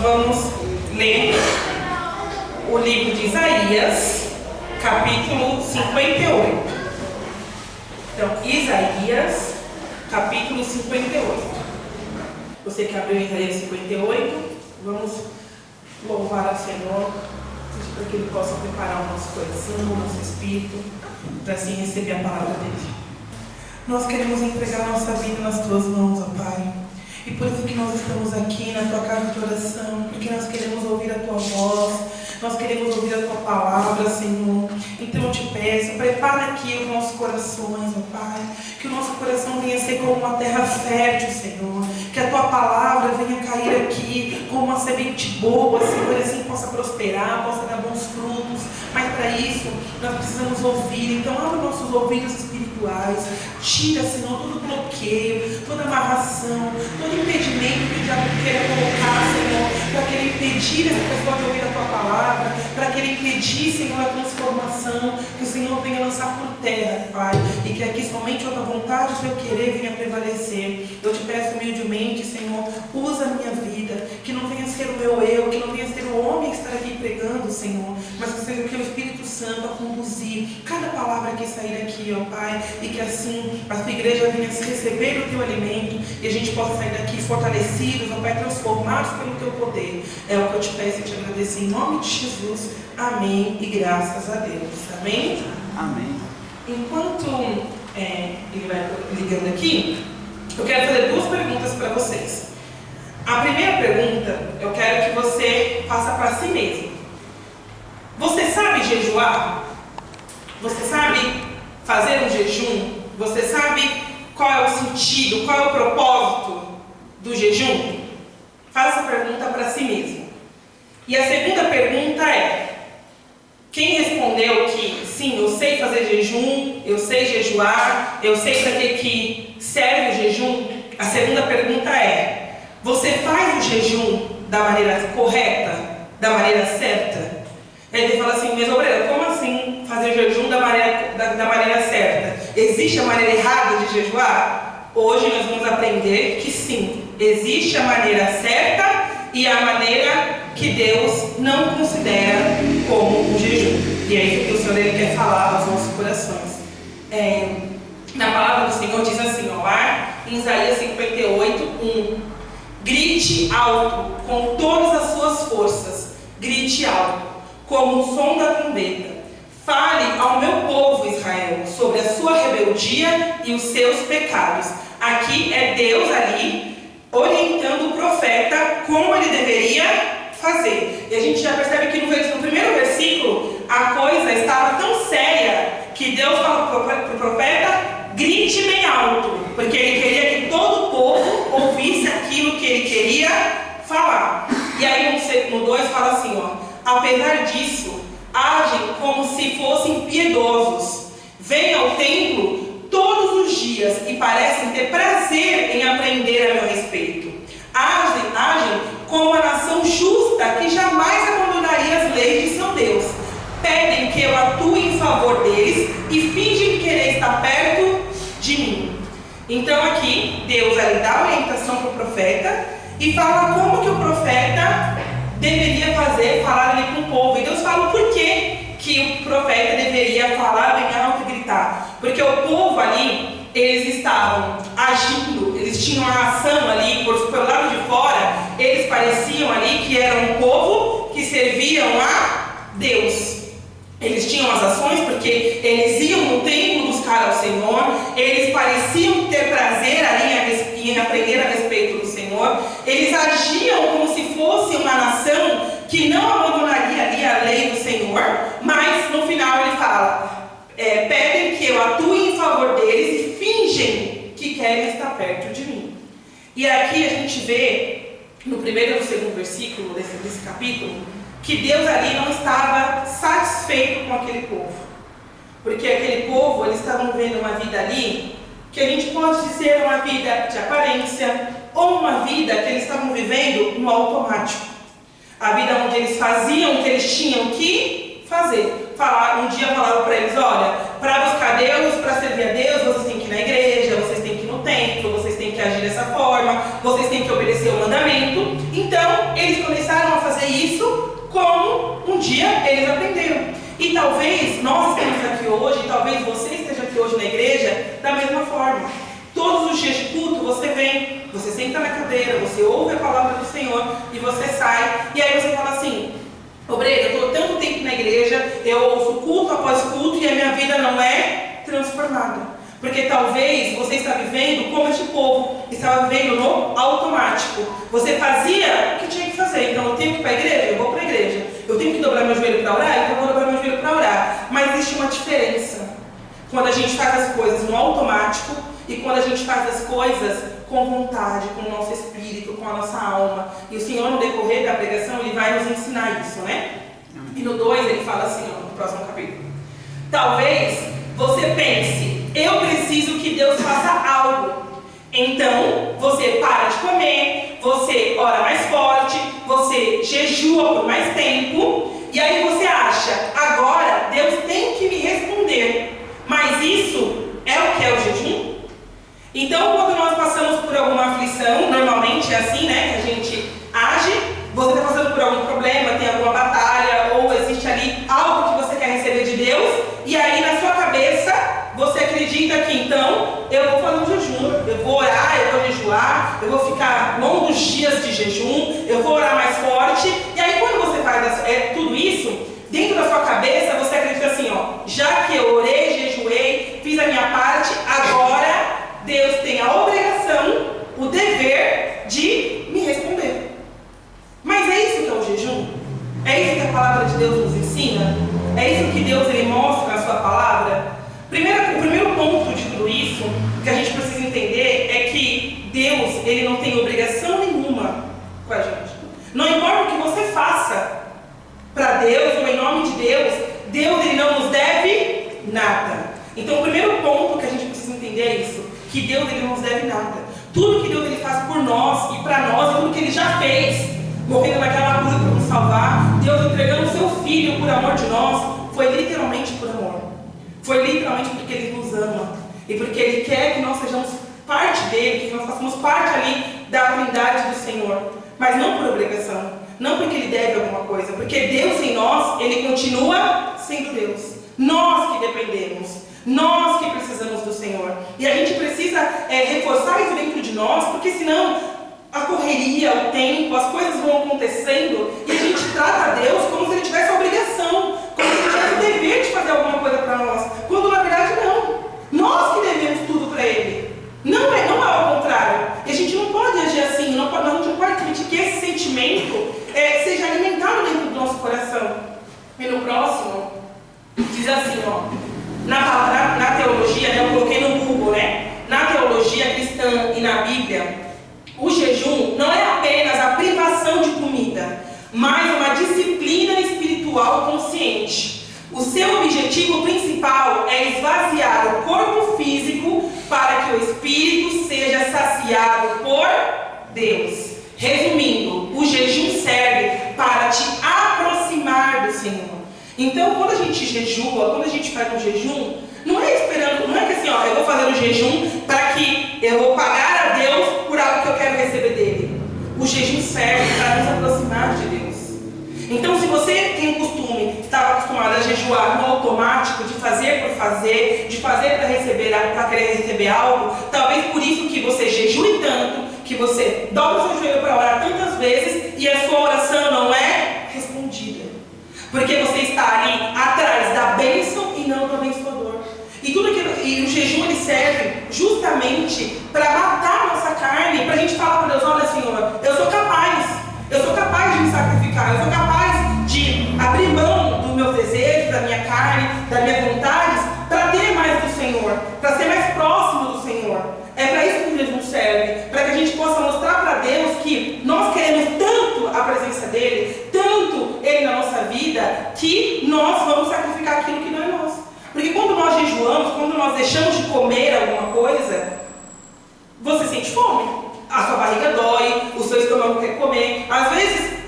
vamos ler o livro de Isaías, capítulo 58. Então, Isaías, capítulo 58. Você que abriu Isaías 58, vamos louvar ao Senhor, para que Ele possa preparar o nosso coração, o nosso espírito, para assim receber a palavra dEle. Nós queremos entregar a nossa vida nas Tuas mãos, ó Pai. E por isso que nós estamos aqui na Tua casa de oração, porque nós queremos ouvir a Tua voz, nós queremos ouvir a Tua palavra, Senhor. Então eu te peço, prepara aqui os nossos corações, ó Pai, que o nosso coração venha ser como uma terra fértil, Senhor, que a Tua palavra venha cair aqui como uma semente boa, Senhor, e assim possa prosperar, possa dar bons frutos. Mas para isso, nós precisamos ouvir. Então abre nossos ouvidos espirituais, tira, Senhor, todo bloqueio, toda amarração, todo impedimento que o diabo queira colocar, Senhor, para que ele impedir essa pessoa de ouvir a Tua palavra, para que ele impedir, Senhor, a transformação, que o Senhor venha lançar por terra, Pai, e que aqui somente a Tua vontade, o Teu querer venha prevalecer. Eu te peço humildemente, Senhor, usa a minha vida, que não venha ser o meu eu, que não venha ser o homem que está aqui pregando, Senhor, mas que seja o Teu Espírito Santo a conduzir cada palavra que sair daqui, ó Pai, e que assim a Tua igreja venha receber o Teu alimento e a gente possa sair daqui fortalecidos, ó Pai, transformados pelo Teu poder. É o que eu te peço e te agradeço em nome de Jesus. Amém e graças a Deus. Amém? Amém. Enquanto ele vai ligando aqui, eu quero fazer duas perguntas para vocês. A primeira pergunta, eu quero que você faça para si mesmo. Você sabe jejuar? Você sabe fazer um jejum? Você sabe qual é o sentido, qual é o propósito do jejum? Faça essa pergunta para si mesmo. E a segunda pergunta é: quem respondeu que sim, eu sei fazer jejum, eu sei jejuar, eu sei para que serve o jejum? A segunda pergunta é: você faz o jejum da maneira correta, da maneira certa? Ele fala assim: mas obreiro, como assim fazer jejum da maneira certa? Existe a maneira errada de jejuar? Hoje nós vamos aprender que sim, existe a maneira certa e a maneira que Deus não considera como um jejum. E é isso que o Senhor ele quer falar aos nossos corações. Na palavra do Senhor diz assim, ó, lá em Isaías 58, 1: grite alto com todas as suas forças, grite alto como o som da trombeta. Fale ao meu povo Israel sobre a sua rebeldia e os seus pecados. Aqui é Deus ali orientando o profeta como ele deveria fazer. E a gente já percebe que no primeiro versículo a coisa estava tão séria que Deus falou para o profeta: grite bem alto, porque ele queria que todo o povo ouvisse aquilo que ele queria falar. E aí no 2 fala assim, ó: apesar disso, agem como se fossem piedosos, vêm ao templo todos os dias e parecem ter prazer em aprender a meu respeito. Agem como uma nação justa que jamais abandonaria as leis de seu Deus. Pedem que eu atue em favor deles e fingem querer estar perto de mim. Então aqui Deus ali dá orientação para o profeta e fala como que o profeta deveria falar ali com o povo. E Deus fala o porquê que o profeta deveria falar bem alto e gritar. Porque o povo ali, eles estavam agindo, eles tinham a ação ali, pelo lado de fora, eles pareciam ali que eram um povo que serviam a Deus. Eles tinham as ações porque eles iam no templo buscar ao Senhor, eles pareciam ter prazer ali em aprender a respeito do Senhor, eles agiam como se fosse uma nação que não abandonaria ali a lei do Senhor, mas no final ele fala: pedem que eu atue em favor deles e fingem que querem estar perto de mim. E aqui a gente vê, no primeiro e no segundo versículo desse capítulo, que Deus ali não estava satisfeito com aquele povo. Porque aquele povo, eles estavam vivendo uma vida ali, que a gente pode dizer uma vida de aparência, ou uma vida que eles estavam vivendo no automático. A vida onde eles faziam o que eles tinham que fazer. Um dia falaram para eles: olha, para buscar Deus, para servir a Deus, vocês têm que ir na igreja, vocês têm que ir no templo, vocês têm que agir dessa forma, vocês têm que obedecer o mandamento. Então, eles começaram dia eles aprenderam. E talvez nós estejamos aqui hoje, talvez você esteja aqui hoje na igreja da mesma forma. Todos os dias de culto você vem, você senta na cadeira, você ouve a palavra do Senhor e você sai. E aí você fala assim: obreiro, eu estou tanto tempo na igreja, eu ouço culto após culto e a minha vida não é transformada. Porque talvez você está vivendo como este povo, estava vivendo no automático. Você fazia o que tinha que fazer. Então eu tenho que ir para a igreja, eu vou para a igreja. Eu tenho que dobrar meu joelho para orar, então eu vou dobrar meu joelho para orar. Mas existe uma diferença quando a gente faz as coisas no automático e quando a gente faz as coisas com vontade, com o nosso espírito, com a nossa alma. E o Senhor, no decorrer da pregação, Ele vai nos ensinar isso, né? E no 2 ele fala assim, ó, no próximo capítulo: talvez você pense, eu preciso que Deus faça algo. Então, você para de comer, você ora mais forte, você jejua por mais tempo, e aí você acha, agora Deus tem que me responder. Mas isso é o que é o jejum? Então, quando nós passamos por alguma aflição, normalmente é assim, né, que a gente age. Você está passando por algum problema, tem alguma batalha, ou existe ali algo que você quer receber de Deus, e aí na sua cabeça você acredita que então eu vou fazer um jejum, eu vou orar, eu vou jejuar, eu vou ficar longos dias de jejum, eu vou orar mais forte. E aí quando você faz tudo isso, dentro da sua cabeça você acredita assim, ó: já que eu orei, jejuei, fiz a minha parte, agora Deus tem a obrigação, o dever de me responder. Mas é isso que é o jejum? É isso que a palavra de Deus nos ensina? É isso que Deus ele mostra na sua palavra? O primeiro ponto de tudo isso que a gente precisa entender é que Deus ele não tem obrigação nenhuma com a gente. Não importa o que você faça para Deus ou em nome de Deus, Deus ele não nos deve nada. Então o primeiro ponto que a gente precisa entender é isso, que Deus ele não nos deve nada. Tudo que Deus ele faz por nós e para nós é tudo que ele já fez. Morrendo naquela cruz para nos salvar, Deus entregando o seu Filho por amor de nós, foi literalmente por amor. Foi literalmente porque Ele nos ama. E porque Ele quer que nós sejamos parte dEle, que nós façamos parte ali da Trindade do Senhor. Mas não por obrigação, não porque Ele deve alguma coisa, porque Deus em nós, Ele continua sendo Deus. Nós que dependemos, nós que precisamos do Senhor. E a gente precisa reforçar isso dentro de nós, porque senão a correria, o tempo, as coisas vão acontecendo e a gente trata a Deus como se Ele tivesse a obrigação, como se Ele tivesse o dever de fazer alguma coisa para nós, quando na verdade não. Nós que devemos tudo para Ele. Não é ao contrário. E a gente não pode agir assim, a gente não pode permitir que esse sentimento seja alimentado dentro do nosso coração. E no próximo, diz assim, ó, na teologia, né, eu coloquei no Google, né? Na teologia cristã e na Bíblia, o jejum não é apenas a privação de comida, mas uma disciplina espiritual consciente. O seu objetivo principal é esvaziar o corpo físico para que o espírito seja saciado por Deus. Resumindo, o jejum serve para te aproximar do Senhor. Então, quando a gente jejua, quando a gente faz um jejum, não é que assim, ó, eu vou fazer um jejum para que eu vou pagar a Deus por algo que eu quero receber dele. O jejum serve para nos aproximar de Deus. Então, se você tem o costume, estava acostumado a jejuar no automático, de fazer por fazer, de fazer para querer receber algo, talvez por isso que você jejue tanto, que você dobra o seu joelho para orar tantas vezes e a sua oração não é respondida. Porque você está ali atrás da bênção e não do abençoador. E o jejum ele serve justamente para matar a nossa carne, para a gente falar para Deus: olha, Senhor, eu sou capaz de me sacrificar, eu sou capaz de abrir mão dos meus desejos, da minha carne, das minhas vontades, para ter mais do Senhor, para ser mais próximo do Senhor. É para isso que o jejum serve, para que a gente possa mostrar para Deus que nós queremos tanto a presença dEle, tanto Ele na nossa vida, que nós vamos sacrificar aquilo que não é nosso. Porque quando nós jejuamos, quando nós deixamos de comer alguma coisa, você sente fome, a sua barriga dói, o seu estômago quer comer. Às vezes,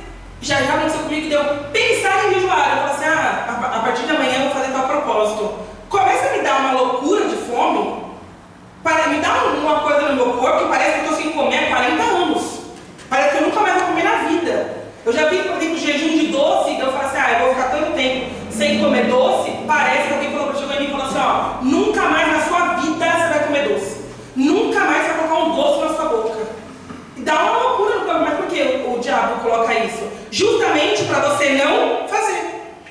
já aconteceu comigo de eu pensar em jejuar, eu falo assim: a partir de amanhã eu vou fazer tal propósito. Começa a me dar uma loucura de fome, me dá uma coisa no meu corpo que parece que eu estou sem comer há 40 anos. Parece que eu nunca mais vou comer na vida. Eu já vi, por exemplo, jejum de doce, então eu falo assim: eu vou ficar doce, parece que alguém chegou em mim e falou assim, ó, nunca mais na sua vida você vai comer doce. Nunca mais você vai colocar um doce na sua boca. E dá uma loucura no corpo, mas por que o diabo coloca isso? Justamente para você não fazer.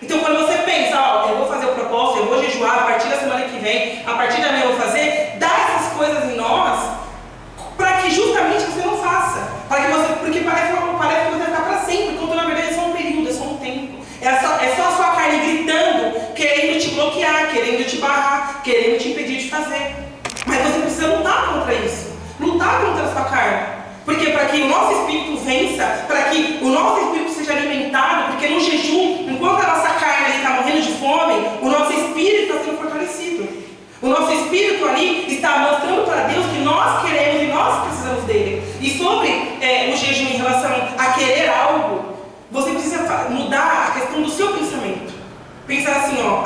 Então quando você pensa, ó, eu vou fazer o propósito, eu vou jejuar a partir da semana que vem, a partir da minha eu vou fazer, dá essas coisas em nós, para que justamente você não faça. Porque parece que você vai ficar para sempre, quando na verdade é só um período, é só um tempo. É só a sua carne gritando, querendo te bloquear, querendo te barrar, querendo te impedir de fazer. Mas você precisa lutar contra isso. Lutar contra a sua carne. Porque para que o nosso espírito vença, para que o nosso espírito seja alimentado, porque no jejum, enquanto a nossa carne está morrendo de fome, o nosso espírito está sendo fortalecido. O nosso espírito ali está mostrando para Deus que nós queremos e nós precisamos dele. E sobre o jejum em relação a querer algo, você precisa mudar a questão do seu pensamento. Pensar assim, ó,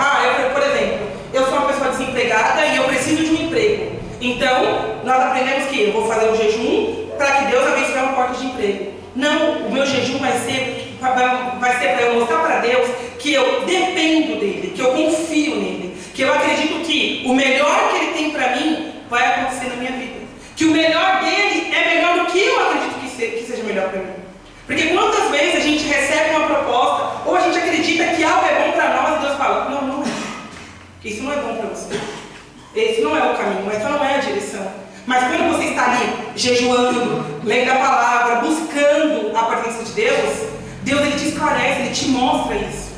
por exemplo, eu sou uma pessoa desempregada e eu preciso de um emprego. Então, nós aprendemos que eu vou fazer um jejum para que Deus abençoe uma porta de emprego. Não, o meu jejum vai ser para eu mostrar para Deus que eu dependo dele, que eu confio nele, que eu acredito que o melhor que ele tem para mim vai acontecer na minha vida. Que o melhor dele é melhor do que eu acredito que seja melhor para mim. Porque quantas vezes a gente recebe uma proposta, ou a gente acredita que algo é bom para nós, e Deus fala, não, não é. Isso não é bom para você. Esse não é o caminho, essa não é a direção. Mas quando você está ali, jejuando, lendo a palavra, buscando a presença de Deus, Deus ele te esclarece, ele te mostra isso.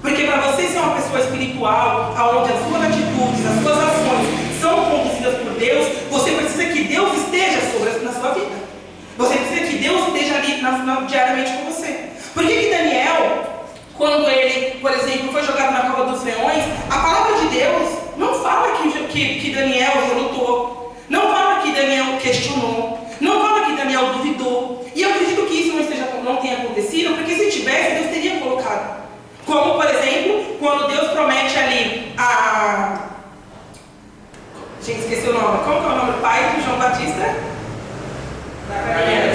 Porque para você ser uma pessoa espiritual, onde as suas atitudes, as suas ações são conduzidas por Deus, você precisa que Deus esteja na sua vida. Você precisa que Deus esteja ali diariamente com você. Por que Daniel, quando ele, por exemplo, foi jogado na cova dos leões, a palavra de Deus não fala que Daniel relutou, não fala que Daniel questionou, não fala que Daniel duvidou. E eu acredito que isso não tenha acontecido, porque se tivesse, Deus teria colocado. Como, por exemplo, quando Deus promete ali a... Gente, esqueci o nome. Como que é o nome do pai de João Batista?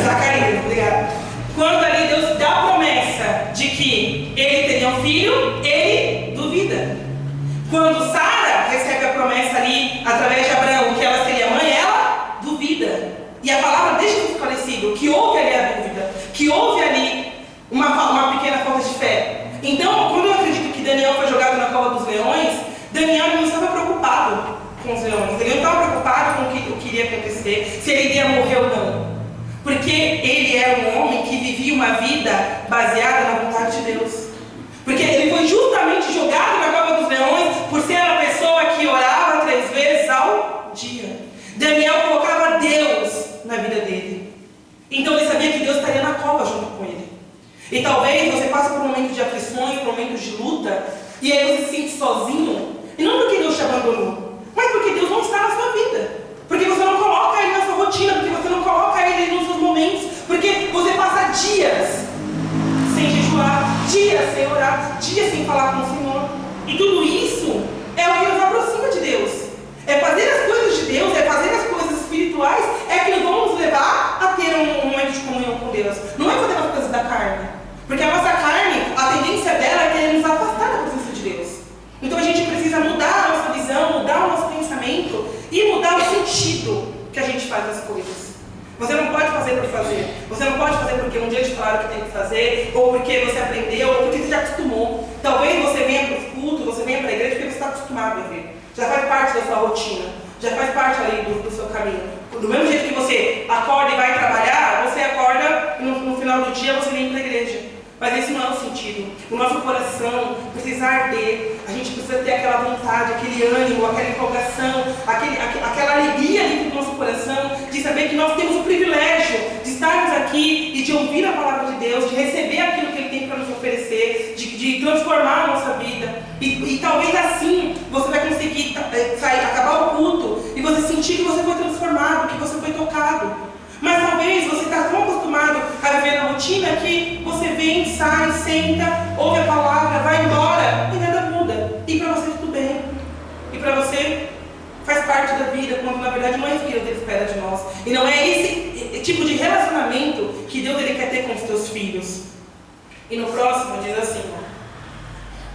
Zacarias, obrigada. Quando ali Deus dá a promessa de que ele teria um filho, ele duvida. Quando Sara recebe a promessa ali, através de Abraão, que ela seria mãe, ela duvida. E a palavra deixa esclarecido que houve ali a dúvida, que houve ali uma pequena falta de fé. Então, quando eu acredito que Daniel foi jogado na cova dos leões, Daniel não estava preocupado com os leões. Ele não estava preocupado com o que iria acontecer, se ele iria morrer ou não. Porque ele era um homem que vivia uma vida baseada na vontade de Deus. Porque ele foi justamente jogado na cova dos leões por ser uma pessoa que orava 3 vezes ao dia. Daniel colocava Deus na vida dele. Então ele sabia que Deus estaria na cova junto com ele. E talvez você passe por momentos de aflições, por momentos de luta, e aí você se sente sozinho. E não porque Deus te abandonou, mas porque Deus não está na sua vida. Porque você não coloca Ele na sua rotina, porque você não coloca Ele nos seus momentos, porque você passa dias sem jejuar, dias sem orar, dias sem falar com o Senhor. E tudo isso é o que nos aproxima de Deus. É fazer as coisas de Deus, é fazer as coisas espirituais, é que nos vão nos levar a ter um momento de comunhão com Deus. Não é fazer as coisas da carne. Porque a nossa carne, a tendência dela é querer nos afastar da presença de Deus. Então a gente precisa mudar a nossa visão, mudar o nosso pensamento e mudar o sentido que a gente faz das coisas. Você não pode fazer por fazer. Você não pode fazer porque um dia te falaram que tem que fazer, ou porque você aprendeu, ou porque você já acostumou. Talvez você venha para o culto, você venha para a igreja porque você está acostumado a ver. Já faz parte da sua rotina, já faz parte ali do seu caminho. Do mesmo jeito que você acorda e vai trabalhar, você acorda e no final do dia você vem para a igreja. Mas esse não é o sentido. O nosso coração precisa arder. A gente precisa ter aquela vontade, aquele ânimo, aquela empolgação, aquela alegria dentro do nosso coração, de saber que nós temos o privilégio de estarmos aqui e de ouvir a palavra de Deus, de receber aquilo que Ele tem para nos oferecer, de transformar a nossa vida. E talvez assim você vai conseguir acabar o culto e você sentir que você foi transformado, que você foi tocado. Mas talvez você está tão acostumado a viver na rotina que você vem, sai, senta, ouve a palavra, vai embora e nada muda. E para você tudo bem. E para você faz parte da vida, quando na verdade não é isso que Deus espera de nós. E não é esse tipo de relacionamento que Deus ele quer ter com os seus filhos. E no próximo diz assim,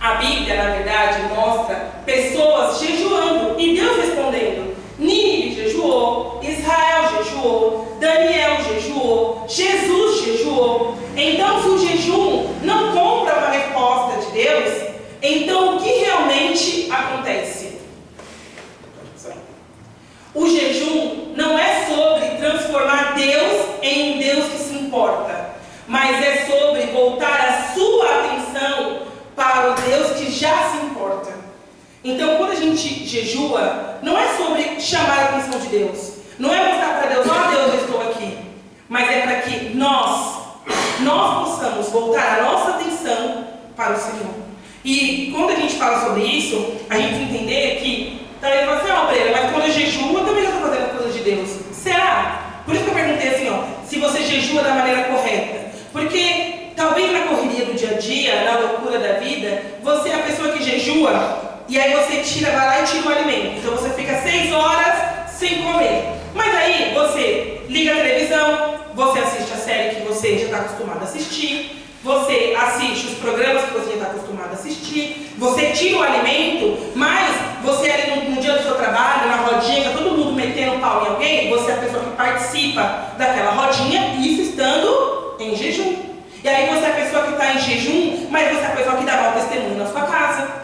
A Bíblia, na verdade, mostra pessoas jejuando e Deus respondendo. Nínive jejuou, Israel jejuou, Daniel jejuou, Jesus jejuou. Então, se o jejum não compra uma resposta de Deus, então o que realmente acontece? O jejum não é sobre transformar Deus em um Deus que se importa, mas é sobre voltar a sua atenção para o Deus que já se importa. Então, quando a gente jejua, não é sobre chamar a atenção de Deus, não é mostrar para Deus, ó Deus, eu estou aqui, mas é para que nós possamos voltar a nossa atenção para o Senhor. E quando a gente fala sobre isso, a gente entender que, talvez você fala assim, Breira, mas quando eu jejuo, eu também já estou fazendo a coisa de Deus. Será? Por isso que eu perguntei assim, se você jejua da maneira correta. Porque talvez na correria do dia a dia, na loucura da vida, você é a pessoa que jejua, e aí você vai lá e tira o alimento. Então você fica 6 horas sem comer. Mas aí você liga a televisão, você assiste a série que você já está acostumado a assistir, você assiste os programas que você já está acostumado a assistir, você tira o alimento, mas você ali no dia do seu trabalho, na rodinha, todo mundo metendo pau em alguém, você é a pessoa que participa daquela rodinha, isso estando em jejum. E aí você é a pessoa que está em jejum, mas você é a pessoa que dá mau testemunho na sua casa.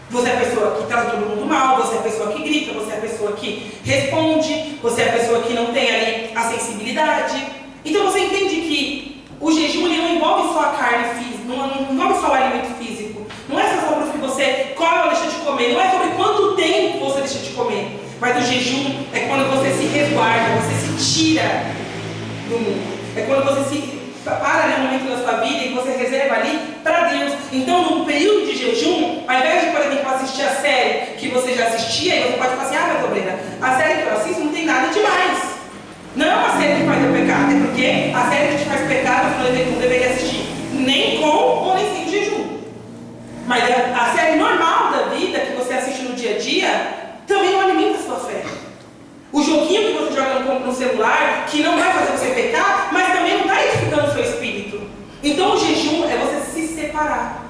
Você é a pessoa que trata todo mundo mal, você é a pessoa que grita, você é a pessoa que responde, você é a pessoa que não tem ali a sensibilidade. Então você entende que o jejum ele não envolve só a carne física, não envolve só o alimento físico. Não é só sobre o que você come ou deixa de comer, não é sobre quanto tempo você deixa de comer. Mas o jejum é quando você se resguarda, você se tira do mundo. É quando você se para ali um momento da sua vida e você reserva ali para Deus. Então, num período de jejum, ao invés de, por exemplo, assistir a série que você já assistia, e você pode falar assim, mas Breira, a série que eu assisto não tem nada demais. Não é uma série que faz eu pecado, é porque a série que te faz pecado não deveria assistir nem com ou nem sem jejum. Mas a série normal da vida que você assiste no dia a dia também não alimenta a sua fé. O joguinho que você joga no celular, que não vai fazer você pecar, mas também não está edificando o seu espírito. Então o jejum é você se separar.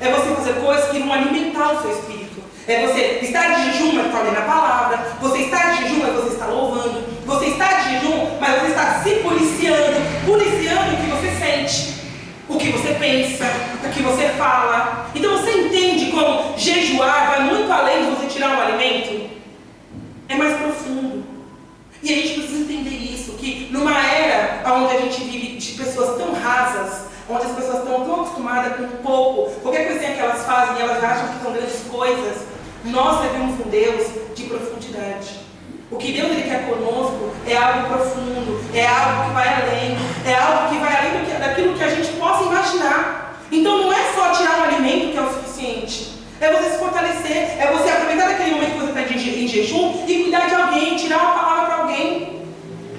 É você fazer coisas que vão alimentar o seu espírito. É você estar de jejum, mas está lendo a palavra. Você está de jejum, mas você está louvando. Você está de jejum, mas você está se policiando o que você sente, o que você pensa, o que você fala. Então você entende como jejuar vai muito além de você tirar um alimento? É mais profundo. E a gente precisa entender isso, que numa era onde a gente vive de pessoas tão rasas, onde as pessoas estão tão acostumadas com pouco, qualquer coisinha que elas fazem, elas acham que são grandes coisas, nós servimos um Deus de profundidade. O que Deus ele quer conosco é algo profundo, é algo que vai além, é algo que vai além daquilo que a gente possa imaginar. Então não é só tirar um alimento que é o suficiente. É você se fortalecer, é você aproveitar daquele momento que você está em jejum e cuidar de alguém, tirar uma palavra para alguém.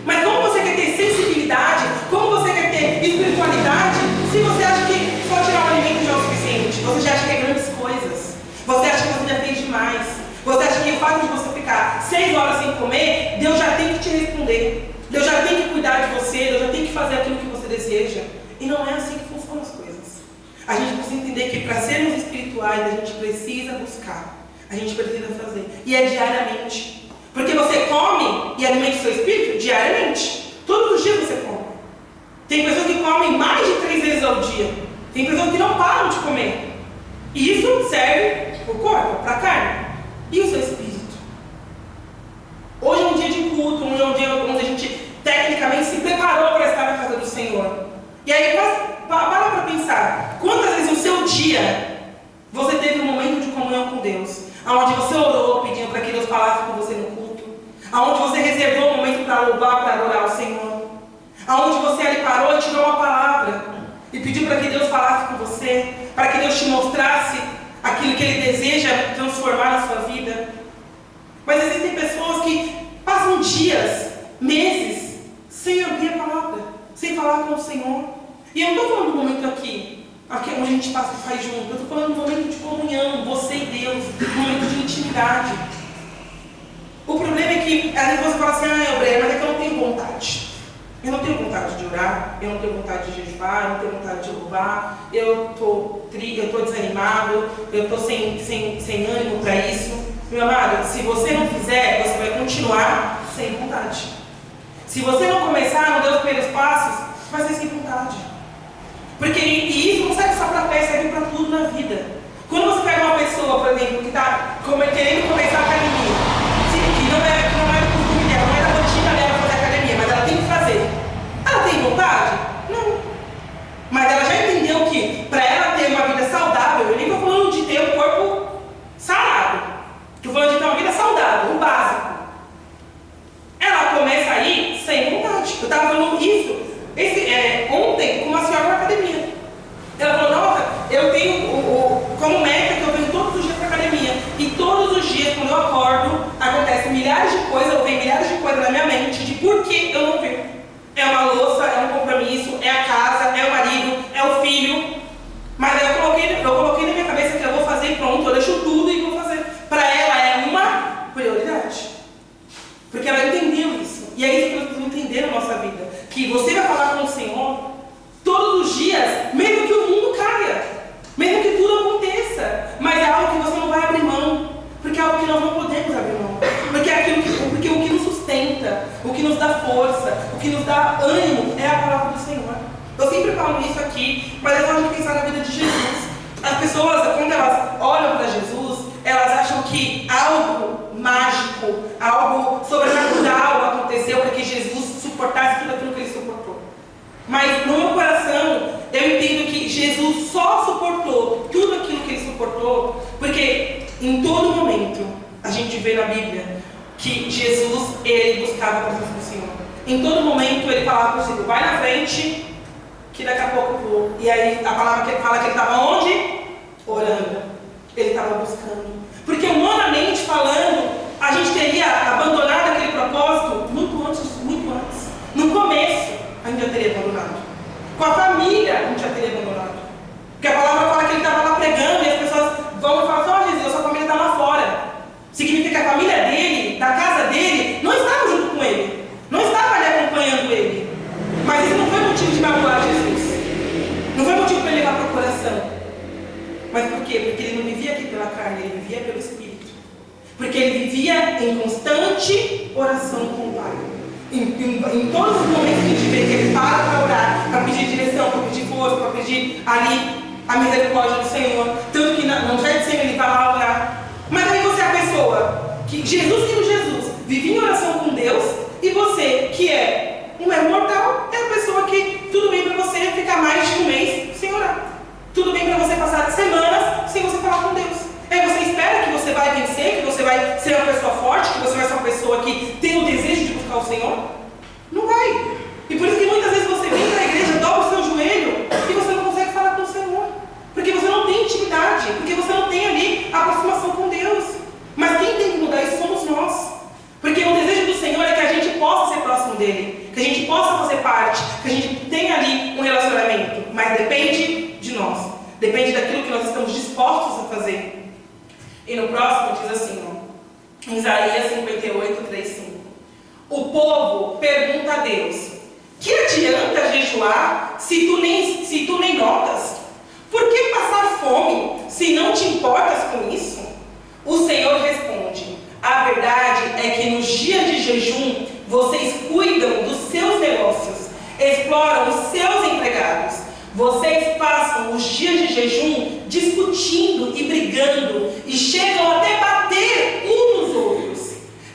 Mas como você quer ter sensibilidade, como você quer ter espiritualidade, se você acha que só tirar um alimento já é o suficiente? Você já acha que é grandes coisas? Você acha que você já fez demais? Você acha que o fato de você ficar 6 horas sem comer, Deus já tem que te responder? Deus já tem que cuidar de você, Deus já tem que fazer aquilo que você deseja? E não é assim que funcionam as coisas. A gente precisa entender que para sermos espirituais, a gente precisa buscar. A gente precisa fazer. E é diariamente. Porque você come e alimenta o seu espírito diariamente. Todos os dias você come. Tem pessoas que comem mais de 3 vezes ao dia. Tem pessoas que não param de comer. E isso serve para o corpo, para a carne. E o seu espírito? Hoje é um dia de culto, hoje é um dia onde a gente tecnicamente se preparou para estar na casa do Senhor. E aí, para pensar, quantas vezes no seu dia você teve um momento de comunhão com Deus, onde você orou pedindo para que Deus falasse com você no culto, onde você reservou um momento para louvar, para adorar o Senhor, onde você ali parou e tirou uma palavra e pediu para que Deus falasse com você, para que Deus te mostrasse aquilo que Ele deseja transformar na sua vida. Mas existem pessoas que passam dias, meses, sem ouvir a palavra, sem falar com o Senhor. E eu não estou falando do momento aqui onde a gente faz junto. Eu estou falando do momento de comunhão, você e Deus, um momento de intimidade. O problema é que às vezes você fala assim, Breira, mas é que eu não tenho vontade. Eu não tenho vontade de orar, eu não tenho vontade de jejuar, eu não tenho vontade de louvar, eu estou desanimado, eu estou sem ânimo para isso. Meu amado, se você não fizer, você vai continuar sem vontade. Se você não começar, não der os primeiros passos, vai ser sem vontade. Porque isso não serve só para fé, serve para tudo na vida. Quando você pega uma pessoa, por exemplo, que está querendo começar a academia, que não é do costume dela, não é da rotina dela fazer academia, mas ela tem que fazer. Ela tem vontade? Não. Mas ela já entendeu que para ela ter uma vida saudável, eu nem estou falando de ter um corpo sarado, estou falando de ter uma vida saudável, o básico. Ela começa a ir sem vontade. Eu estava falando isso ontem com uma senhora na academia. Ela falou, nossa, eu tenho como meta que eu venho todos os dias para a academia. E todos os dias, quando eu acordo, acontecem milhares de coisas, eu venho milhares de coisas na minha mente de por que eu não venho. É uma louça, é um compromisso, é a casa, é o marido, é o filho. Mas eu coloquei na minha cabeça que eu vou fazer pronto, eu deixo tudo e vou fazer. Para ela é uma prioridade. Porque ela entendeu isso. E é isso que nós precisamos entender na nossa vida. Que você vai falar com o Senhor todos os dias, mesmo que o mundo caia, mesmo que tudo aconteça. Mas é algo que você não vai abrir mão. Porque é algo que nós não podemos abrir mão. Porque o que nos sustenta, o que nos dá força, o que nos dá ânimo é a palavra do Senhor. Eu sempre falo isso aqui, mas é hora de pensar na vida de Jesus. As pessoas, quando elas olham para Jesus, elas acham que algo mágico, algo sobrenatural aconteceu para que Jesus suportasse tudo aquilo que ele suportou. Mas no meu coração, eu entendo que Jesus só suportou tudo aquilo que ele suportou, porque em todo momento, a gente vê na Bíblia que Jesus, ele buscava a presença do Senhor. Em todo momento, ele falava para o Senhor, vai na frente, que daqui a pouco eu vou. E aí, a palavra que ele fala que ele estava onde? Orando. Ele estava buscando. Porque humanamente falando, a gente teria abandonado aquele propósito muito antes. No começo, a gente já teria abandonado. Com a família, a gente já teria abandonado. Porque a palavra fala que ele estava lá pregando e as pessoas vão e falam assim, ó Jesus, a sua família está lá fora. Significa que a família dele, da casa dele, não estava junto com ele. Não estava ali acompanhando ele. Mas isso não foi motivo de magoar Jesus. Não foi motivo para ele levar para o coração. Mas por quê? Porque ele não vivia aqui pela carne, ele vivia pelo Espírito. Porque ele vivia em constante oração com o Pai. Em todos os momentos que a gente vê que ele para orar, para pedir direção, para pedir força, para pedir ali a misericórdia do Senhor. Tanto que no Getsemane ele vai lá orar. Mas aí você é a pessoa que Jesus sendo Jesus, vive em oração com Deus, e você, que é um mortal, é a pessoa que tudo bem para você ficar mais de um mês sem orar. Tudo bem para você passar semanas sem você falar com Deus. Aí você espera que você vai vencer, que você vai ser uma pessoa forte, que você vai ser uma pessoa que tem o desejo de buscar o Senhor? Não vai. E por isso que muitas vezes você vem para a igreja, dobra o seu joelho e você não consegue falar com o Senhor. Porque você não tem intimidade, porque você não tem ali a aproximação com Deus. Mas quem tem que mudar isso somos nós. Porque o desejo do Senhor é que a gente possa ser próximo dele, que a gente possa fazer parte, que a gente tenha ali um relacionamento. Mas depende de nós. Depende daquilo que nós estamos dispostos a fazer. E no próximo diz assim, ó, em Isaías 58, 3, 5. O povo pergunta a Deus, que adianta jejuar se tu nem notas? Por que passar fome se não te importas com isso? O Senhor responde, a verdade é que nos dias de jejum vocês cuidam dos seus negócios, exploram os seus empregados. Vocês passam os dias de jejum discutindo e brigando e chegam até bater uns nos outros.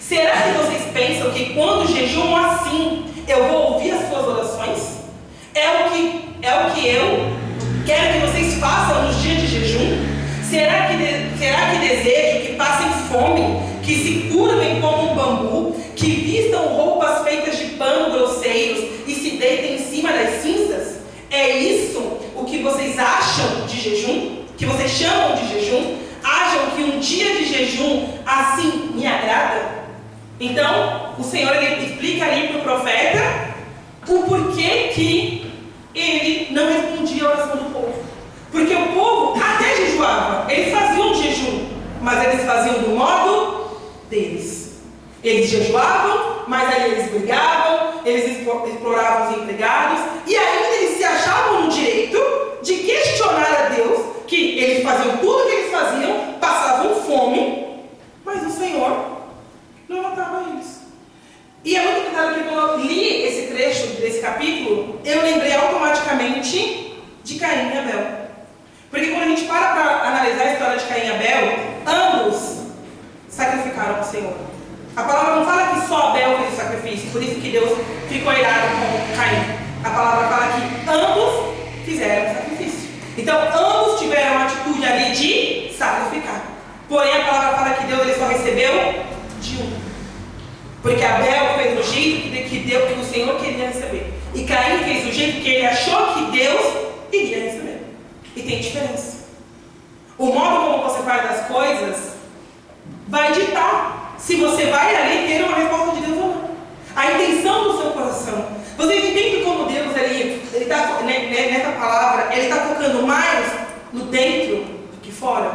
Será que vocês pensam que quando jejum assim, eu vou ouvir as suas orações? É o que eu quero que vocês façam nos dias de jejum? Será que desejo que passem fome, que se curvem como um bambu, que vistam roupas feitas de pano grosseiros e se deitem em cima das cinzas? É isso o que vocês acham de jejum? Que vocês chamam de jejum? Acham que um dia de jejum assim me agrada? Então, o Senhor ele explica ali para o profeta o porquê que ele não respondia a oração do povo. Porque o povo até jejuava, eles faziam um jejum, mas eles faziam do modo deles. Eles jejuavam, mas aí eles brigavam, eles exploravam os empregados, e ainda eles se achavam no direito de questionar a Deus, que eles faziam tudo o que eles faziam, passavam fome, mas o Senhor não matava eles. E é muito claro que quando eu li esse trecho desse capítulo, eu lembrei automaticamente de Caim e Abel. Porque quando a gente para analisar a história de Caim e Abel, ambos sacrificaram ao Senhor. A palavra não fala que só Abel fez o sacrifício, por isso que Deus ficou irado com Caim. A palavra fala que ambos fizeram o sacrifício. Então, ambos tiveram a atitude ali de sacrificar. Porém, a palavra fala que Deus ele só recebeu de um. Porque Abel fez do jeito que o Senhor queria receber. E Caim fez do jeito que ele achou que Deus iria receber. E tem diferença. O modo como você faz as coisas vai ditar se você vai ali ter uma resposta de Deus ou não. A intenção do seu coração. Vocês entendem como Deus ele está, nessa palavra, ele está focando mais no dentro do que fora?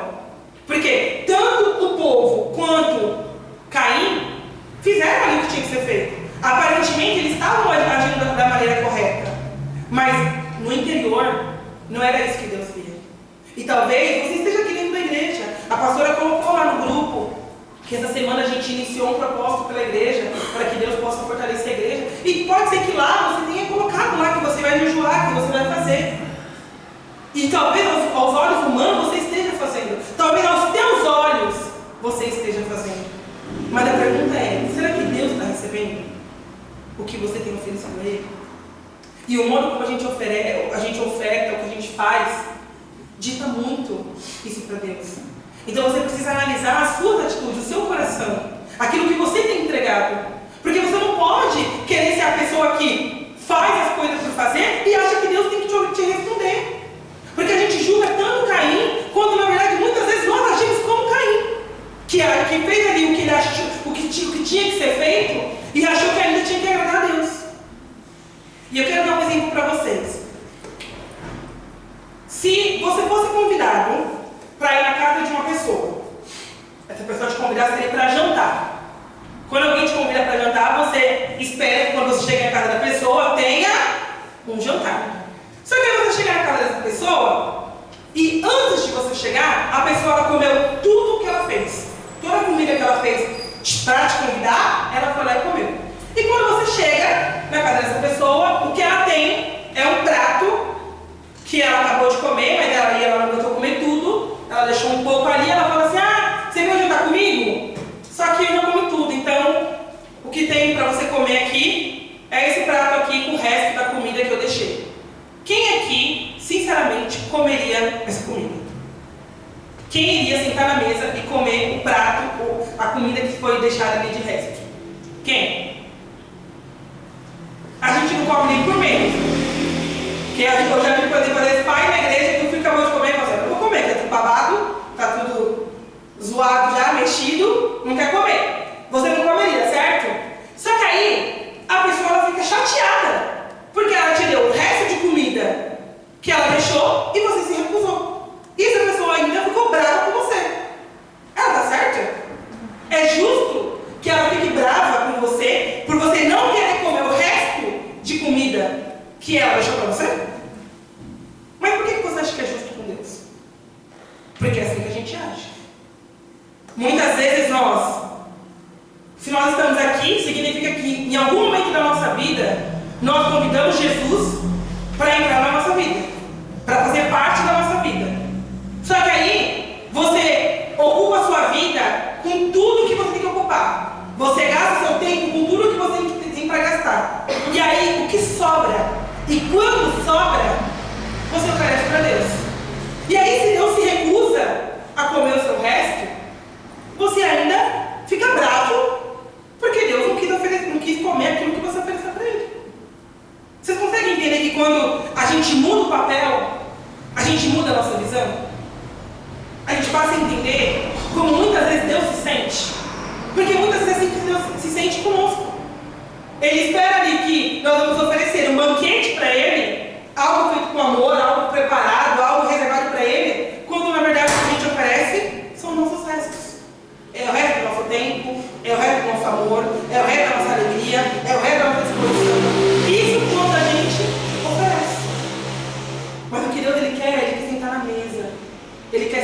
Porque tanto o povo quanto Caim fizeram ali o que tinha que ser feito. Aparentemente eles estavam agindo da maneira correta. Mas no interior não era isso que Deus via. E talvez você esteja aqui dentro da igreja. A pastora colocou lá no grupo que essa semana a gente iniciou um propósito pela igreja, para que Deus possa fortalecer a igreja. E pode ser que lá você tenha colocado lá que você vai jejuar, que você vai fazer. E talvez aos olhos humanos você esteja fazendo. Talvez aos teus olhos você esteja fazendo. Mas a pergunta é, será que Deus está recebendo o que você tem oferecido a Ele? E o modo como a gente oferta, o que a gente faz, dita muito isso para Deus. Então você precisa analisar as suas atitudes, o seu coração, aquilo que você tem entregado. Porque você não pode querer ser a pessoa que faz as coisas por fazer e acha que Deus tem que te responder. Porque a gente julga tanto Caim, quando na verdade muitas vezes nós agimos como Caim, que fez ali o que ele achou, o que tinha que ser feito e achou que ainda tinha que agradar a Deus. E eu quero dar um exemplo para vocês. Se você fosse convidado para ir na casa de uma pessoa, essa pessoa te convidar seria para jantar. Quando alguém te convida para jantar, você espera que quando você chega na casa da pessoa tenha um jantar. Só que aí você chega na casa dessa pessoa e antes de você chegar, a pessoa ela comeu tudo o que ela fez. Toda a comida que ela fez para te convidar, ela foi lá e comeu. E quando você chega na casa dessa pessoa, o que ela tem é um prato que ela acabou de comer, mas ela não aguentou comer tudo. Ela deixou um pouco ali, ela fala assim, você veio jantar comigo? Só que eu não comi tudo, então o que tem para você comer aqui é esse prato aqui com o resto da comida que eu deixei. Quem aqui, sinceramente, comeria essa comida? Quem iria sentar na mesa e comer o prato ou a comida que foi deixada ali de resto? Quem? A gente não come nem por menos. Porque eu já vi, por exemplo, esse pai na igreja que o filho acabou de comer, mas eu não vou comer, está tudo babado, está tudo zoado já, mexido, não quer comer. Você não comeria, certo? Só que aí a pessoa ela fica chateada, porque ela te deu o resto de comida que ela deixou e você se recusou. E essa pessoa ainda ficou brava com você. Ela tá certa? É justo que ela fique brava com você por você não querer comer o resto de comida que ela deixou para você? Mas por que você acha que é justo com Deus? Porque é assim que a gente age. Muitas vezes se nós estamos aqui, significa que em algum momento da nossa vida, nós convidamos Jesus para entrar na nossa vida, para fazer parte da nossa vida. Só que aí, você ocupa a sua vida com tudo que você tem que ocupar. Você gasta seu tempo com tudo que você tem para gastar. E aí, o que sobra? E quando sobra, você oferece para Deus. E aí, se Deus se recusa a comer o seu resto, você ainda fica bravo, porque Deus não quis comer aquilo que você ofereceu para Ele. Vocês conseguem entender que quando a gente muda o papel, a gente muda a nossa visão? A gente passa a entender como muitas vezes Deus se sente. Porque muitas vezes assim que Deus se sente conosco. Ele espera ali que nós vamos oferecer um banquete para Ele, algo feito com amor, algo preparado, algo reservado para Ele, quando na verdade o que a gente oferece são nossos restos. É o resto do nosso tempo, é o resto do nosso amor, é o resto da nossa alegria, é o resto da nossa disposição.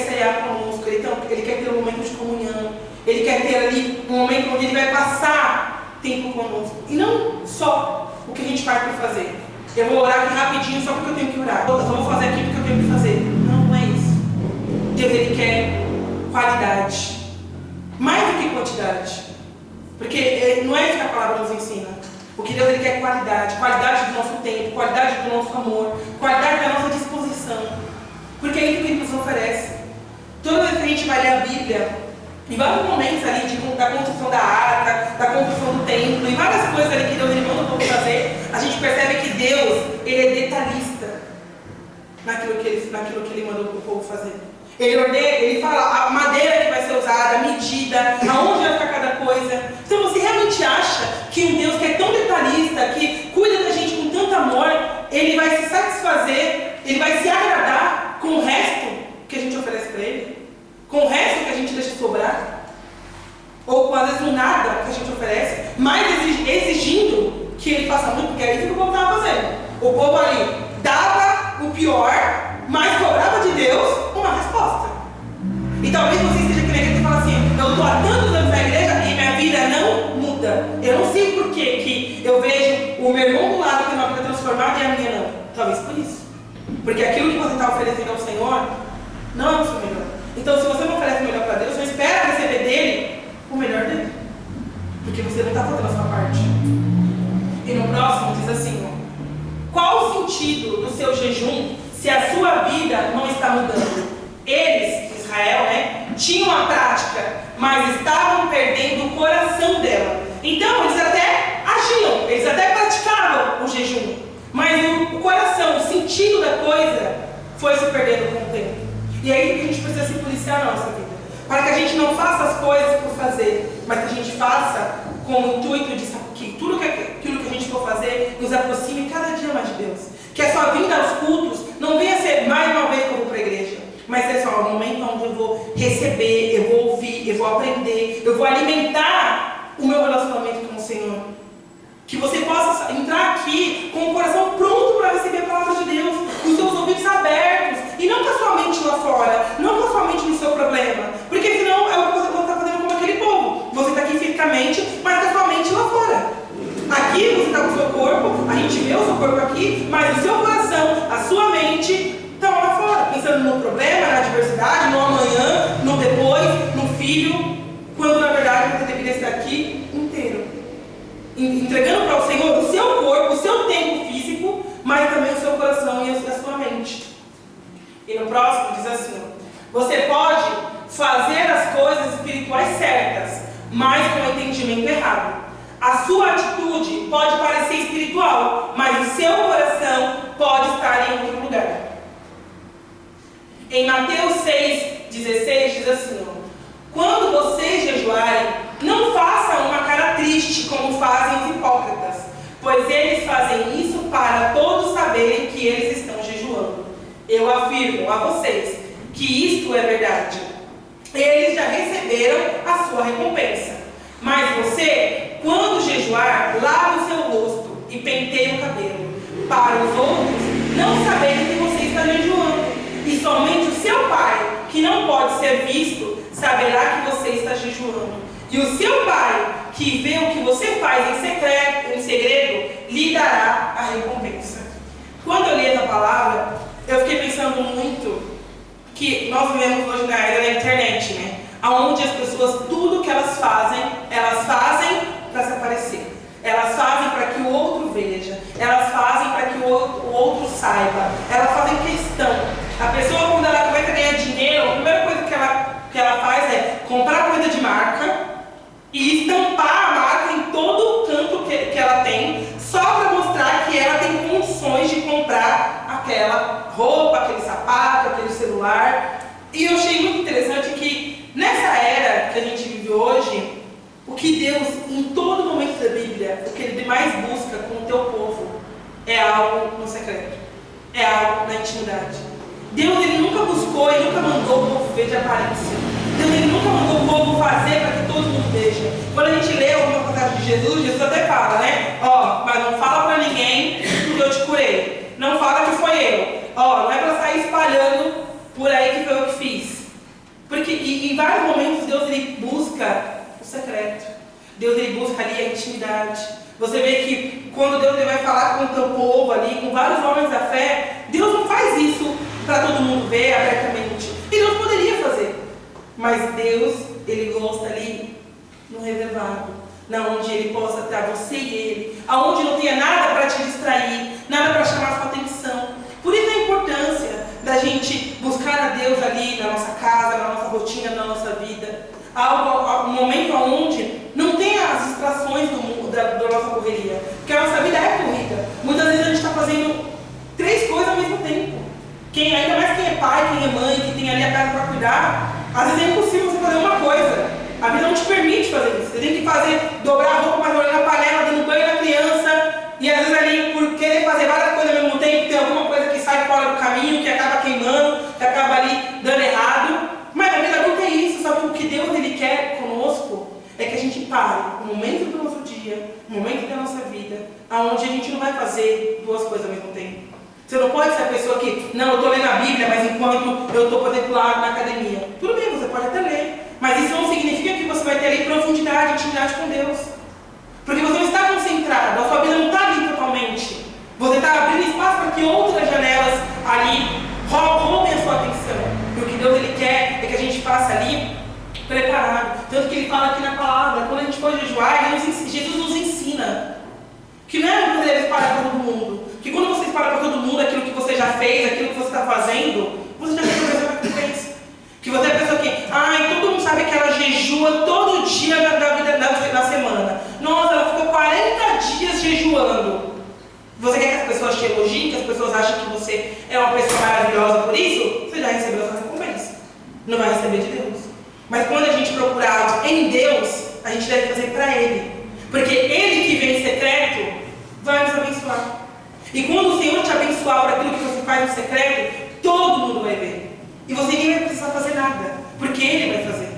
ceiar conosco, ele quer ter um momento de comunhão, ele quer ter ali um momento onde ele vai passar tempo conosco. E não só o que a gente parte para fazer. Eu vou orar aqui rapidinho só porque eu tenho que orar. Eu vou fazer aqui porque eu tenho que fazer. Não, não é isso. Deus, ele quer qualidade. Mais do que quantidade. Porque não é isso que a palavra nos ensina. O que Deus, ele quer qualidade. Qualidade do nosso tempo, qualidade do nosso amor, qualidade da nossa disposição. Porque é isso que ele nos oferece. Toda vez que a gente vai ler a Bíblia, em vários momentos ali da construção da arca, da construção do templo, em várias coisas ali que Deus, ele manda o povo fazer, a gente percebe que Deus, ele é detalhista naquilo que ele mandou o povo fazer. Ele ordena, ele fala a madeira que vai ser usada, a medida, aonde vai ficar cada coisa. Então você realmente acha que um Deus que é tão detalhista, que cuida da gente com tanto amor, ele vai se satisfazer, ele vai se agradar com o resto que a gente oferece para ele? Com o resto que a gente deixa sobrar? Ou com às vezes o nada que a gente oferece, mas exigindo que ele faça muito, porque é isso que o povo estava fazendo. O povo ali dava o pior, mas cobrava de Deus uma resposta. E talvez você esteja aqui na igreja e fale assim: eu estou há tantos anos na igreja e minha vida não muda. Eu não sei por que eu vejo o meu irmão do lado tem uma vida transformada e a minha não. Talvez por isso. Porque aquilo que você está oferecendo ao Senhor não é o seu melhor. Então, se você não oferece o melhor para Deus, não espera receber dele o melhor dele. Porque você não está fazendo a sua parte. E no próximo diz assim: qual o sentido do seu jejum se a sua vida não está mudando? Eles, Israel, tinham a prática, mas estavam perdendo o coração dela. Então, eles até agiam, eles até praticavam o jejum, mas o coração, o sentido da coisa foi se perdendo com o tempo. E aí a gente precisa se policiar na nossa vida, para que a gente não faça as coisas por fazer, mas que a gente faça com o intuito de que tudo aquilo que a gente for fazer nos aproxime cada dia mais de Deus. Que a sua vinda aos cultos não venha ser mais uma vez que eu vou para a igreja, mas é só um momento onde eu vou receber, eu vou ouvir, eu vou aprender, eu vou alimentar o meu relacionamento com o Senhor. Que você possa entrar aqui com o coração pronto para receber a palavra de Deus, com os seus ouvidos abertos, e não com a sua mente lá fora, não com a sua mente no seu problema, porque senão é o que você está fazendo como aquele povo. Você está aqui fisicamente, mas com a sua mente lá fora. Aqui você está com o seu corpo, a gente vê o seu corpo aqui, mas o seu coração, a sua mente estão lá fora, pensando no problema, na adversidade, no amanhã, no depois, no filho, quando na verdade você deveria estar aqui inteiro, entregando para o Senhor o seu corpo, o seu tempo físico, mas também o seu coração e a sua mente. E no próximo diz assim: você pode fazer as coisas espirituais certas, mas com o entendimento errado. A sua atitude pode parecer espiritual, mas o seu coração pode estar em outro lugar. Em Mateus 6,16 diz assim: quando vocês jejuarem, não façam uma cara triste como fazem os hipócritas, pois eles fazem isso para todos saberem que eles estão jejuando. Eu afirmo a vocês que isto é verdade. Eles já receberam a sua recompensa. Mas você, quando jejuar, lave o seu rosto e penteie o cabelo, para os outros não saberem que você está jejuando. E somente o seu Pai, que não pode ser visto, saberá que você está jejuando. E o seu Pai, que vê o que você faz em segredo, lhe dará a recompensa. Quando eu li essa palavra, eu fiquei pensando muito que nós vivemos hoje na era da internet, onde as pessoas, tudo que elas fazem para se aparecer. Elas fazem para que o outro veja. Elas fazem para que o outro saiba. Elas fazem questão. A pessoa, quando ela começa a ganhar dinheiro, a primeira coisa que ela faz é comprar coisa de marca e estampar a marca em todo o canto que ela tem, só para mostrar que ela tem condições de comprar aquela roupa, aquele sapato, aquele celular. E eu achei muito interessante que nessa era que a gente vive hoje, o que Deus, em todo momento da Bíblia, o que Ele mais busca com o teu povo é algo no secreto, é algo na intimidade. Deus, Ele nunca buscou e nunca mandou o povo ver de aparência. Deus, Ele nunca mandou o povo fazer para que todo mundo veja. Quando a gente lê alguma passagem de Jesus até fala, mas não fala para ninguém que eu te curei. Não fala que foi eu. Não é para sair espalhando por aí que foi eu que fiz. Porque em vários momentos Deus ele busca o secreto. Deus ele busca ali a intimidade. Você vê que quando Deus ele vai falar com o teu povo ali, com vários homens da fé, Deus não faz isso para todo mundo ver abertamente. E Deus poderia fazer. Mas Deus, ele gosta ali no reservado, na onde ele possa estar você e ele, aonde não tenha nada para te distrair, nada para chamar sua atenção. Por isso a importância da gente buscar a Deus ali na nossa casa, na nossa rotina, na nossa vida. Um momento onde não tem as distrações da nossa correria. Porque a nossa vida é corrida. Muitas vezes a gente está fazendo 3 coisas ao mesmo tempo. Ainda mais quem é pai, quem é mãe, que tem ali a casa para cuidar, às vezes é impossível você fazer uma coisa. A vida não te permite fazer isso. Você tem que dobrar a roupa, mas olhando na panela, dando banho na criança. E às vezes ali, por querer fazer várias coisas ao mesmo tempo, tem alguma coisa que sai fora do caminho, que acaba queimando, que acaba ali dando errado. Mas a vida adulta é isso, só que o que Deus ele quer conosco é que a gente pare um momento do nosso dia, um momento da nossa vida, onde a gente não vai fazer 2 coisas ao mesmo tempo. Você não pode ser a pessoa que, não, eu estou lendo a Bíblia, mas enquanto eu estou, por exemplo, lá na academia. Tudo bem, você pode até ler, mas isso não significa que você vai ter ali profundidade, intimidade com Deus. Porque você não está concentrado, a sua vida não está ali totalmente. Você está abrindo espaço para que outras janelas ali roubem a sua atenção. E o que Deus ele quer é que a gente faça ali preparado. Tanto que ele fala aqui na palavra, quando a gente for jejuar, Jesus nos ensina que não é poder espalhar para todo mundo. Que quando você espalha para todo mundo aquilo que você já fez, aquilo que você está fazendo, você já fez. Que você é a pessoa que, todo mundo sabe que ela jejua todo dia na semana. Nossa, ela ficou 40 dias jejuando. Você quer que as pessoas te elogiem, que as pessoas achem que você é uma pessoa maravilhosa por isso? Você já recebeu a sua recompensa. Não vai receber de Deus. Mas quando a gente procurar algo em Deus, a gente deve fazer para Ele. Porque Ele que vem em secreto vai nos abençoar. E quando o Senhor te abençoar por aquilo que você faz no secreto, todo mundo vai ver. E você nem vai precisar fazer nada, porque Ele vai fazer.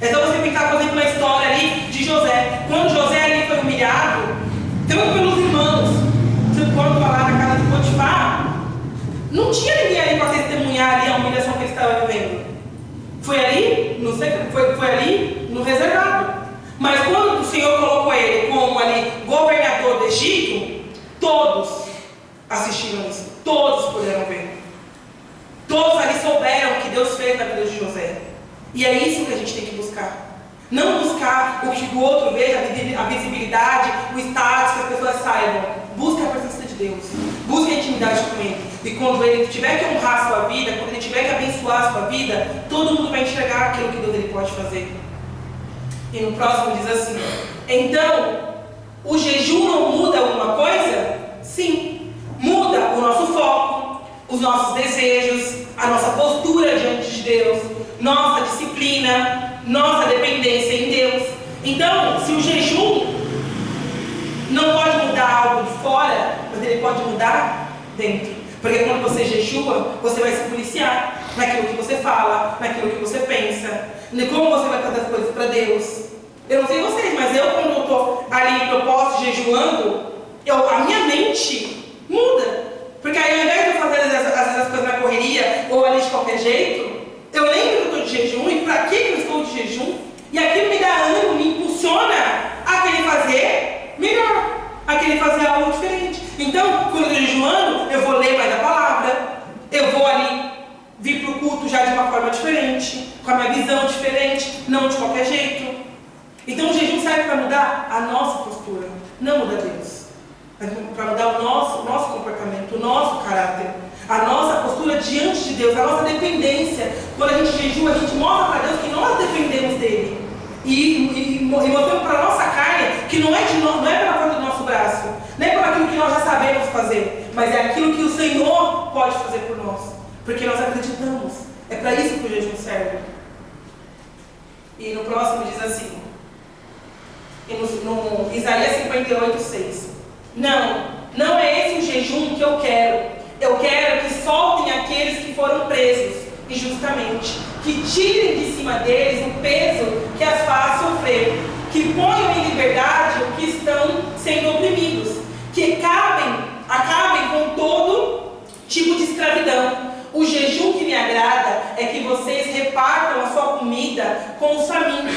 É só você pensar, por exemplo, na história ali de José. Quando José ali foi humilhado, tanto pelos irmãos, quando lá na casa de Potifar, não tinha ninguém ali para testemunhar ali a humilhação que ele estava vivendo. Foi ali no secreto, foi ali no reservado. Mas quando o Senhor colocou ele como ali governador do Egito, todos assistiram isso, todos puderam ver. Todos ali souberam o que Deus fez na vida de José. E é isso que a gente tem que buscar. Não buscar o que o outro veja, a visibilidade, o status, que as pessoas saibam. Busque a presença de Deus. Busque a intimidade com Ele. E quando Ele tiver que honrar a sua vida, quando Ele tiver que abençoar a sua vida, todo mundo vai enxergar aquilo que Deus ele pode fazer. E no próximo diz assim: então, o jejum não muda alguma coisa? Sim. Muda o nosso foco, os nossos desejos, a nossa postura diante de Deus, nossa disciplina, nossa dependência em Deus. Então, se o jejum não pode mudar algo de fora, mas ele pode mudar dentro. Porque quando você jejua, você vai se policiar naquilo que você fala, naquilo que você pensa, como você vai fazer as coisas para Deus. Eu não sei vocês, mas eu quando eu estou ali em propósito, jejuando, a minha mente muda. Porque aí ao invés de eu fazer às vezes as coisas na correria, ou ali de qualquer jeito, eu lembro que eu estou de jejum e para que eu estou de jejum, e aquilo me dá ânimo, me impulsiona a querer fazer melhor, a querer fazer algo diferente. Então, quando eu estou jejuando, eu vou ler mais a palavra, eu vou ali vir para o culto já de uma forma diferente, com a minha visão diferente, não de qualquer jeito. Então o jejum serve para mudar a nossa postura, não muda Deus. Para mudar o nosso comportamento, o nosso caráter, a nossa postura diante de Deus, a nossa dependência. Quando a gente jejua, a gente mostra para Deus que nós dependemos dele. E mostramos para a nossa carne que não é pela força do nosso braço, nem por aquilo que nós já sabemos fazer, mas é aquilo que o Senhor pode fazer por nós. Porque nós acreditamos. É para isso que o jejum serve. E no próximo diz assim, no Isaías 58:6. Não é esse o jejum que eu quero. Eu quero que soltem aqueles que foram presos injustamente, que tirem de cima deles o peso que as faz sofrer, que ponham em liberdade os que estão sendo oprimidos, que acabem com todo tipo de escravidão. O jejum que me agrada é que vocês repartam a sua comida comida com os famintos,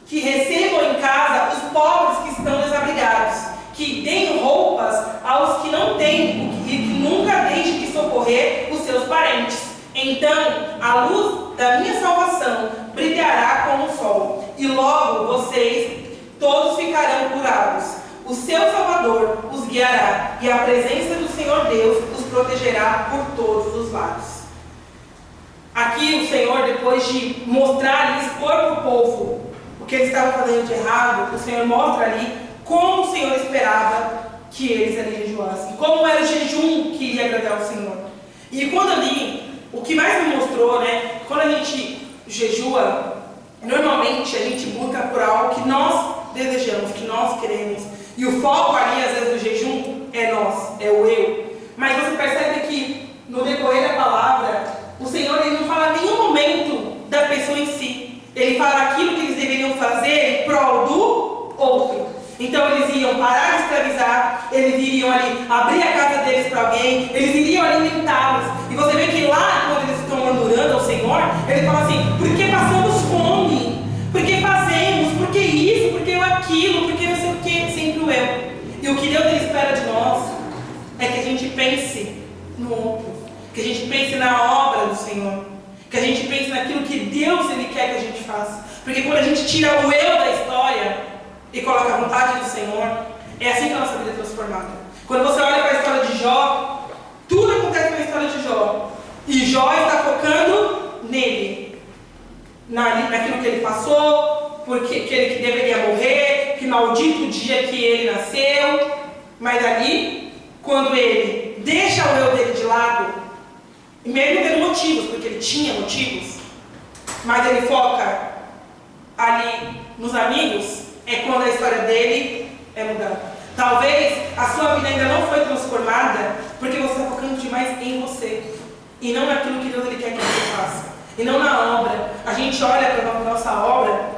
que recebam em casa os pobres que estão desabrigados, que deem roupas aos que não têm e que nunca deixem de socorrer os seus parentes. Então a luz da minha salvação brilhará como o sol, e logo vocês todos ficarão curados. O seu Salvador os guiará, e a presença do Senhor Deus os protegerá por todos os lados. Aqui o Senhor, depois de mostrar e expor para o povo o que eles estavam fazendo de errado, o Senhor mostra ali como o Senhor esperava que eles ali jejuassem, como era o jejum que iria agradar o Senhor. E quando eu li, o que mais me mostrou, né, quando a gente jejua, normalmente a gente busca por algo que nós desejamos, que nós queremos. E o foco ali, às vezes, do jejum é nós, é o eu. Mas você percebe que, no decorrer da palavra, o Senhor ele não fala em nenhum momento da pessoa em si. Ele fala aquilo que eles deveriam fazer em prol do outro. Então eles iam parar de escravizar, eles iriam ali abrir a casa deles para alguém, eles iriam alimentá-los. E você vê que lá, quando eles estão murmurando ao Senhor, ele fala assim: por que passamos fome? Por que fazemos? Por que isso? Por que aquilo? Por que não sei o que? Sempre o eu. E o que Deus ele espera de nós é que a gente pense no outro, que a gente pense na obra do Senhor, que a gente pense naquilo que Deus ele quer que a gente faça. Porque quando a gente tira o eu da história e coloca a vontade do Senhor, é assim que a nossa vida é transformada. Quando você olha para a história de Jó, tudo acontece na história de Jó. E Jó está focando nele, naquilo que ele passou, porque que ele deveria morrer, que maldito o dia que ele nasceu. Mas ali, quando ele deixa o eu dele de lado, mesmo tendo motivos, porque ele tinha motivos, mas ele foca ali nos amigos, é quando a história dele é mudada. Talvez a sua vida ainda não foi transformada porque você está focando demais em você e não naquilo que Deus ele quer que você faça, e não na obra. A gente olha para a nossa obra,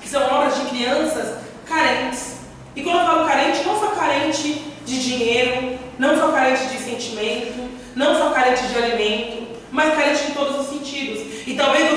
que são obras de crianças carentes. E quando eu falo carente, não só carente de dinheiro, não só carente de sentimento, não só carente de alimento, mas carente em todos os sentidos. E talvez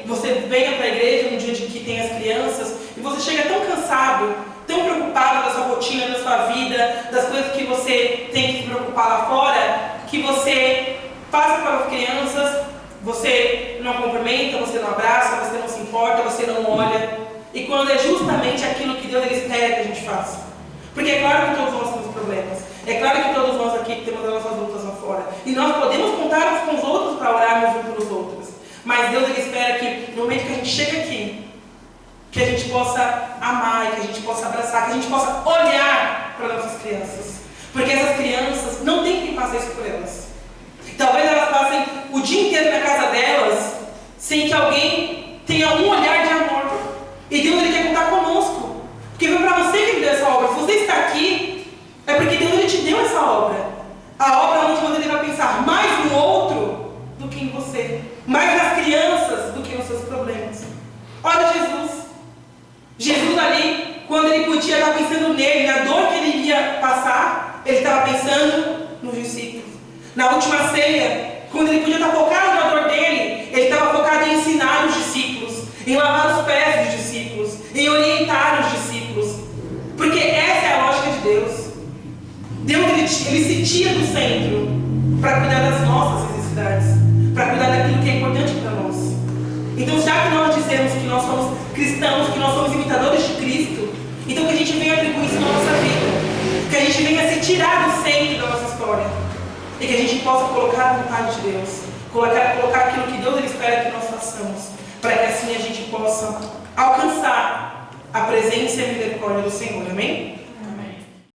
você venha para a igreja no dia de que tem as crianças, e você chega tão cansado, tão preocupado da sua rotina, da sua vida, das coisas que você tem que se preocupar lá fora, que você passa para as crianças, você não cumprimenta, você não abraça, você não se importa, você não olha. E quando é justamente aquilo que Deus ele espera que a gente faça. Porque é claro que todos nós temos problemas. É claro que todos nós aqui temos as nossas lutas lá fora. E nós podemos contar uns com os outros para orarmos uns pelos outros. Mas Deus ele espera que no momento que a gente chega aqui, que a gente possa amar, que a gente possa abraçar, que a gente possa olhar para nossas crianças. Porque essas crianças não tem quem faça isso por elas. Talvez elas passem o dia inteiro na casa delas sem que alguém tenha um olhar de amor. E Deus ele quer contar conosco. Porque foi para você que ele deu essa obra. Se você está aqui, é porque Deus ele te deu essa obra. A obra onde você vai pensar mais no outro do que em você. Mais nas crianças do que nos seus problemas. Olha Jesus. Jesus ali, quando ele podia estar pensando nele, na dor que ele iria passar, ele estava pensando nos discípulos. Na última ceia, quando ele podia estar focado na dor dele, ele estava focado em ensinar os discípulos, em lavar os pés dos discípulos, em orientar os discípulos. Porque essa é a lógica de Deus. Deus ele se tira do centro para cuidar das nossas necessidades, para cuidar daquilo que é importante para nós. Então, já que nós dizemos que nós somos cristãos, que nós somos imitadores de Cristo, então que a gente venha atribuir isso na nossa vida, que a gente venha se tirar do centro da nossa história, e que a gente possa colocar a vontade de Deus, colocar aquilo que Deus ele espera que nós façamos, para que assim a gente possa alcançar a presença e a misericórdia do Senhor. Amém?